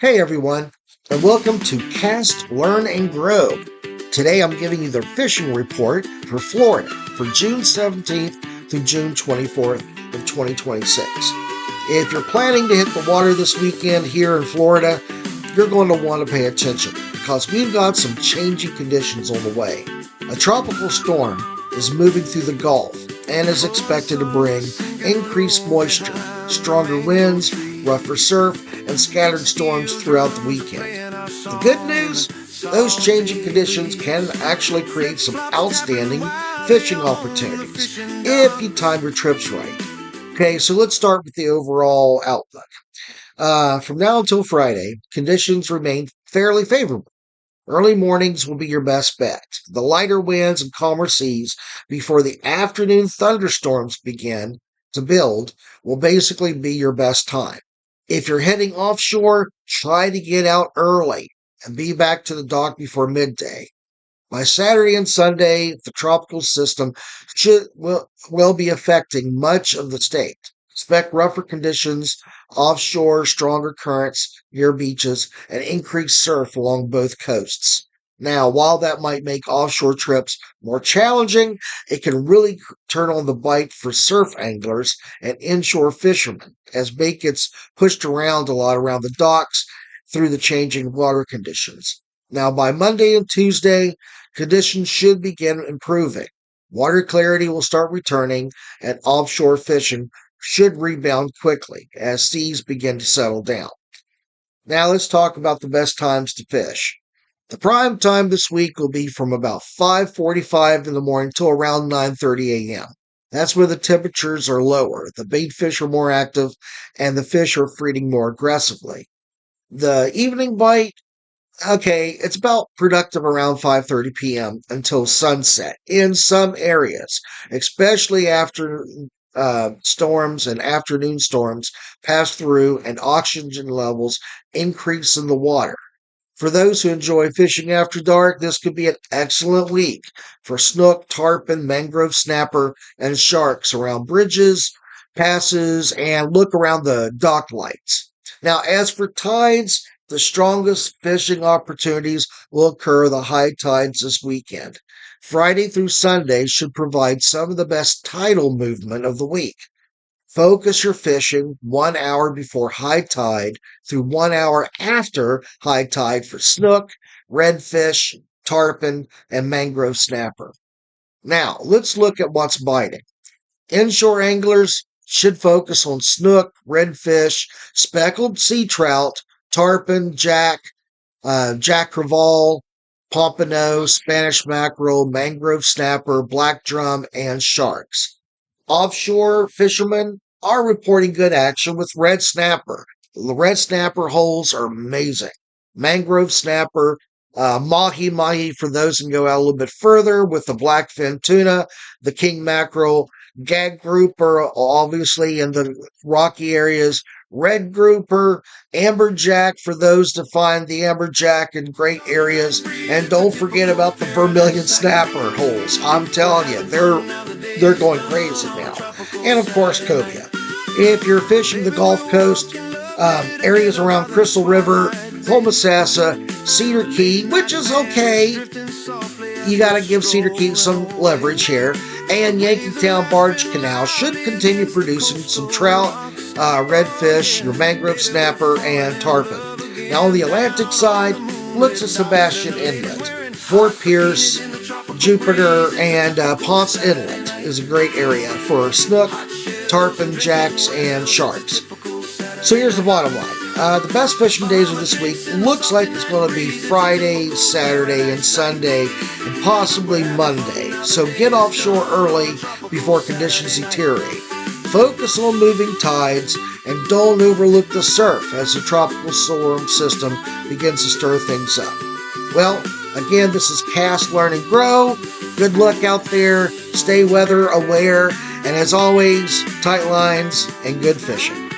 Hey everyone, and welcome to Cast, Learn, and Grow. Today I'm giving you the fishing report for Florida for June 17th through June 24th of 2026. If you're planning to hit the water this weekend here in Florida, you're going to want to pay attention because we've got some changing conditions on the way. A tropical storm is moving through the Gulf and is expected to bring increased moisture, stronger winds, rougher surf, and scattered storms throughout the weekend. The good news? Those changing conditions can actually create some outstanding fishing opportunities if you time your trips right. Okay, so let's start with the overall outlook. From now until Friday, conditions remain fairly favorable. Early mornings will be your best bet. The lighter winds and calmer seas before the afternoon thunderstorms begin to build will basically be your best time. If you're heading offshore, try to get out early and be back to the dock before midday. By Saturday and Sunday, the tropical system will be affecting much of the state. Expect rougher conditions offshore, stronger currents near beaches, and increased surf along both coasts. Now, while that might make offshore trips more challenging, it can really turn on the bite for surf anglers and inshore fishermen as bait gets pushed around a lot around the docks through the changing water conditions. Now, by Monday and Tuesday, conditions should begin improving. Water clarity will start returning, and offshore fishing should rebound quickly as seas begin to settle down. Now let's talk about the best times to fish. The prime time this week will be from about 5:45 in the morning till around 9:30 a.m. That's where the temperatures are lower, the bait fish are more active, and the fish are feeding more aggressively. The evening bite, okay, it's about productive around 5:30 p.m. until sunset in some areas, especially after storms and afternoon storms pass through and oxygen levels increase in the water. For those who enjoy fishing after dark, this could be an excellent week for snook, tarpon, mangrove snapper, and sharks around bridges, passes, and look around the dock lights. Now, as for tides, the strongest fishing opportunities will occur the high tides this weekend. Friday through Sunday should provide some of the best tidal movement of the week. Focus your fishing 1 hour before high tide through 1 hour after high tide for snook, redfish, tarpon, and mangrove snapper. Now, let's look at what's biting. Inshore anglers should focus on snook, redfish, speckled sea trout, tarpon, jack crevalle, pompano, Spanish mackerel, mangrove snapper, black drum, and sharks. Offshore fishermen are reporting good action with red snapper. The red snapper holes are amazing. Mangrove snapper, mahi for those who can go out a little bit further with the blackfin tuna, the king mackerel, gag grouper, obviously in the rocky areas, red grouper, amberjack for those to find the amberjack in great areas, and don't forget about the vermilion snapper holes. I'm telling you, they're going crazy now. And of course, cobia. If you're fishing the Gulf Coast, areas around Crystal River, Homosassa, Cedar Key, which is okay. You got to give Cedar Key some leverage here. And Yankeetown Barge Canal should continue producing some trout, redfish, your mangrove snapper, and tarpon. Now on the Atlantic side, look to Sebastian Inlet, Fort Pierce, Jupiter, and Ponce Inlet is a great area for snook, tarpon, jacks, and sharks. So here's the bottom line. The best fishing days of this week looks like it's going to be Friday, Saturday, and Sunday, and possibly Monday. So get offshore early before conditions deteriorate. Focus on moving tides and don't overlook the surf as the tropical storm system begins to stir things up. Well, again, this is Cast, Learn, and Grow. Good luck out there. Stay weather aware. And as always, tight lines and good fishing.